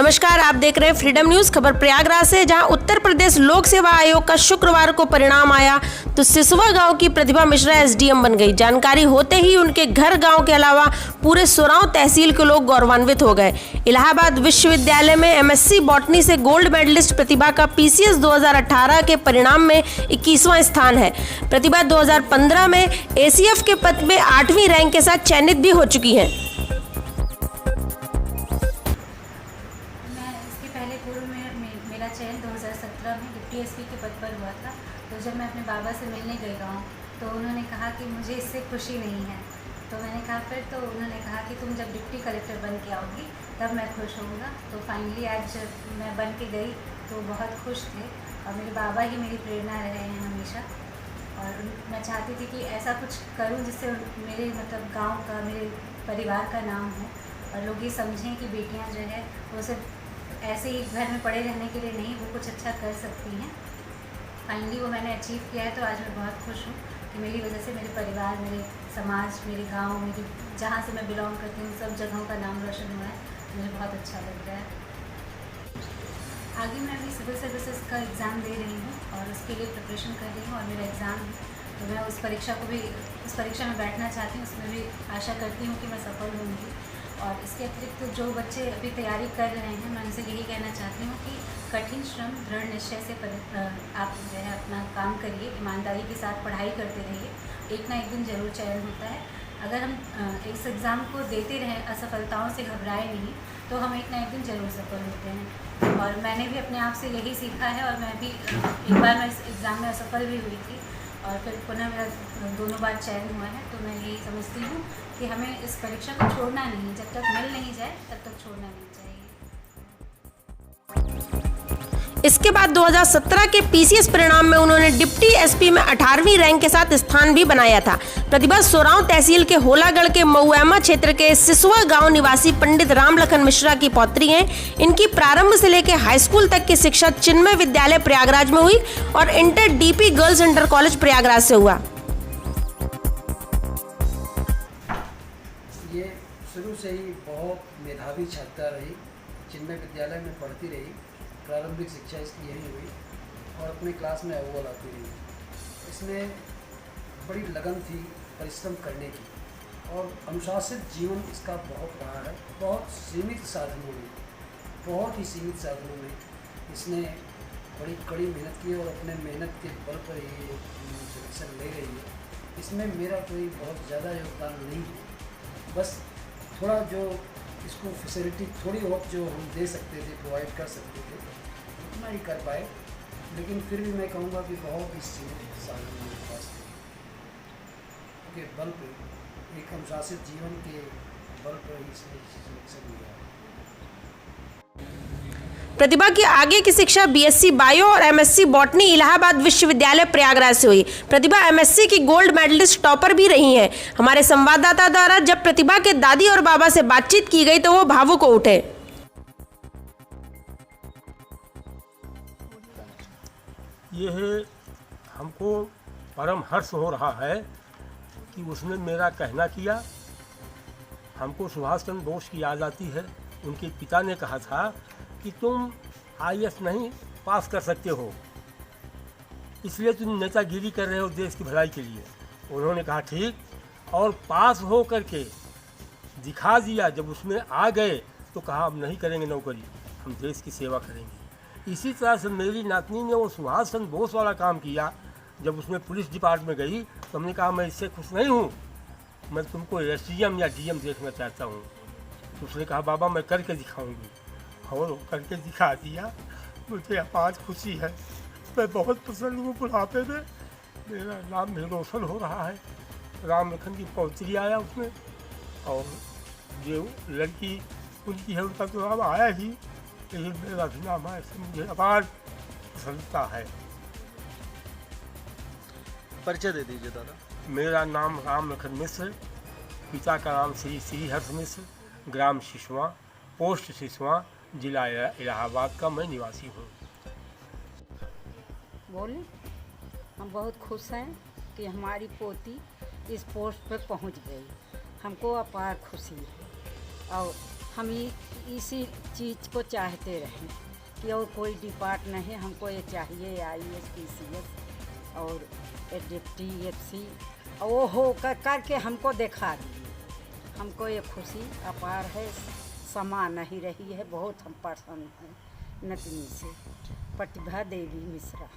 नमस्कार, आप देख रहे हैं फ्रीडम न्यूज। खबर प्रयागराज से, जहां उत्तर प्रदेश लोक सेवा आयोग का शुक्रवार को परिणाम आया तो सिसवा गांव की प्रतिभा मिश्रा एसडीएम बन गई। जानकारी होते ही उनके घर गांव के अलावा पूरे सोरांव तहसील के लोग गौरवान्वित हो गए। इलाहाबाद विश्वविद्यालय में एमएससी बॉटनी से गोल्ड मेडलिस्ट प्रतिभा का पीसीएस 2018 के परिणाम में 21वां स्थान है। प्रतिभा 2015 में एसीएफ के पद में 8वीं रैंक के साथ चयनित भी हो चुकी है। मेरा चयन 2017 में डिप्टी एसपी के पद पर हुआ था। तो जब मैं अपने बाबा से मिलने गई गाँव तो उन्होंने कहा कि मुझे इससे खुशी नहीं है। तो मैंने कहा फिर, तो उन्होंने कहा कि तुम जब डिप्टी कलेक्टर बन के आओगी तब मैं खुश होऊंगा। तो फाइनली आज जब मैं बन के गई तो बहुत खुश थे और मेरे बाबा ही मेरी प्रेरणा रहे हैं हमेशा। और मैं चाहती थी कि ऐसा कुछ करूं जिससे मेरे गाँव का, मेरे परिवार का नाम हो और लोग ये समझें कि बेटियाँ जो है वो सिर्फ ऐसे ही घर में पड़े रहने के लिए नहीं, वो कुछ अच्छा कर सकती हैं। फाइनली वो मैंने अचीव किया है। तो आज मैं बहुत खुश हूँ कि मेरी वजह से मेरे परिवार, मेरे समाज, मेरे गांव, मेरी जहाँ से मैं बिलोंग करती हूँ सब जगहों का नाम रोशन हुआ है। मुझे बहुत अच्छा लग रहा है। आगे मैं अभी सिविल सर्विसेज का एग्ज़ाम दे रही हूँ और उसके लिए प्रिपरेशन कर रही हूँ और मेरा एग्ज़ाम है। तो मैं उस परीक्षा में बैठना चाहती हूँ। उसमें भी आशा करती हूँ कि मैं सफल होंगी। और इसके अतिरिक्त तो जो बच्चे अभी तैयारी कर रहे हैं, मैं उनसे यही कहना चाहती हूँ कि कठिन श्रम, दृढ़ निश्चय से आप जो है अपना काम करिए, ईमानदारी के साथ पढ़ाई करते रहिए। एक ना एक दिन ज़रूर चयन होता है। अगर हम इस एग्ज़ाम को देते रहें, असफलताओं से घबराए नहीं, तो हम एक ना एक दिन ज़रूर सफल होते हैं। और मैंने भी अपने आप से यही सीखा है। और मैं भी एक बार मैं इस एग्ज़ाम में असफल भी हुई थी और फिर पुनः मेरा दोनों बार चयन हुआ है। तो मैं यही समझती हूँ कि हमें इस परीक्षा को छोड़ना नहीं, जब तक मिल नहीं जाए तब तक छोड़ना नहीं चाहिए। इसके बाद 2017 के पीसीएस परिणाम में उन्होंने डिप्टी एसपी में 18वीं रैंक के साथ स्थान भी बनाया था। प्रतिभा सोरांव तहसील के होलागढ़ के मऊएमा क्षेत्र के सिसवा गांव निवासी पंडित रामलखन मिश्रा की पौत्री हैं। इनकी प्रारंभ से लेकर हाई स्कूल तक की शिक्षा चिन्मय विद्यालय प्रयागराज में हुई और inter DP girls inter college Prayagraj से हुआ। ये शुरू से ही बहुत मेधावी छात्रा रही, चिन्मय विद्यालय में पढ़ती रही। प्रारंभिक शिक्षा इसकी यही हुई और अपनी क्लास में अव्वल आती रही। इसमें बड़ी लगन थी परिश्रम करने की और अनुशासित जीवन इसका बहुत रहा है। बहुत ही सीमित साधनों में इसने बड़ी कड़ी मेहनत की और अपने मेहनत के बल पर ये सिलेक्शन ले रही है। इसमें मेरा कोई बहुत ज़्यादा योगदान नहीं है। बस थोड़ा जो इसको फैसिलिटी थोड़ी बहुत जो हम दे सकते थे, प्रोवाइड कर सकते थे, उतना ही कर पाए। लेकिन फिर भी मैं कहूँगा कि बहुत ही सीमित साधन मेरे पास थे के बल पर, एक अनुशासित जीवन के बल पर ही इसने सिलेक्शन लिया। प्रतिभा की आगे की शिक्षा बीएससी बायो और एमएससी बॉटनी इलाहाबाद विश्वविद्यालय प्रयागराज से हुई। प्रतिभा एमएससी की गोल्ड मेडलिस्ट टॉपर भी रही हैं। हमारे संवाददाता द्वारा जब प्रतिभा के दादी और बाबा से बातचीत की गई तो वो भावुक हो उठे। यह हमको परम हर्ष हो रहा है कि उसने मेरा कहना किया। हमको सुभाष चंद्र बोस की याद आती है। उनके पिता ने कहा था कि तुम आईएएस नहीं पास कर सकते हो, इसलिए तुम नेतागिरी कर रहे हो देश की भलाई के लिए। उन्होंने कहा ठीक, और पास हो करके दिखा दिया। जब उसमें आ गए तो कहा अब नहीं करेंगे नौकरी, हम देश की सेवा करेंगे। इसी तरह से मेरी नातनी ने वो सुभाष चंद्र बोस वाला काम किया। जब उसमें पुलिस डिपार्टमेंट में गई तो हमने कहा मैं इससे खुश नहीं हूँ, मैं तुमको एसडीएम या डीएम देखना चाहता हूँ। तो उसने कहा बाबा मैं करके दिखाऊंगी, और करके दिखा दिया। मुझे अपार खुशी है। मैं बहुत प्रसन्न हूँ। बुढ़ापे में मेरा नाम भी रोशन हो रहा है। रामलखन की पौत्री आया उसमें, और जो लड़की उनकी है उनका तो नाम आया ही, लेकिन मेरा भी नाम आया। इससे मुझे अपार प्रसन्नता है। परिचय दे दीजिए दादा। मेरा नाम रामलखन मिश्र, पिता का नाम श्री श्रीहर्ष मिश्र, ग्राम सिसवा, पोस्ट सिसवा, जिला इलाहाबाद का मैं निवासी हूँ। बोले हम बहुत खुश हैं कि हमारी पोती इस पोस्ट पर पहुंच गई। हमको अपार खुशी है और हम इसी चीज़ को चाहते रहें कि और कोई डिपार्ट नहीं, हमको ये चाहिए IAS PCS और DFC वो हो करके हमको दिखा दीजिए। हमको ये खुशी अपार है, समा नहीं रही है, बहुत हम प्रसन्न हैं नतनी से। प्रतिभा देवी मिश्रा।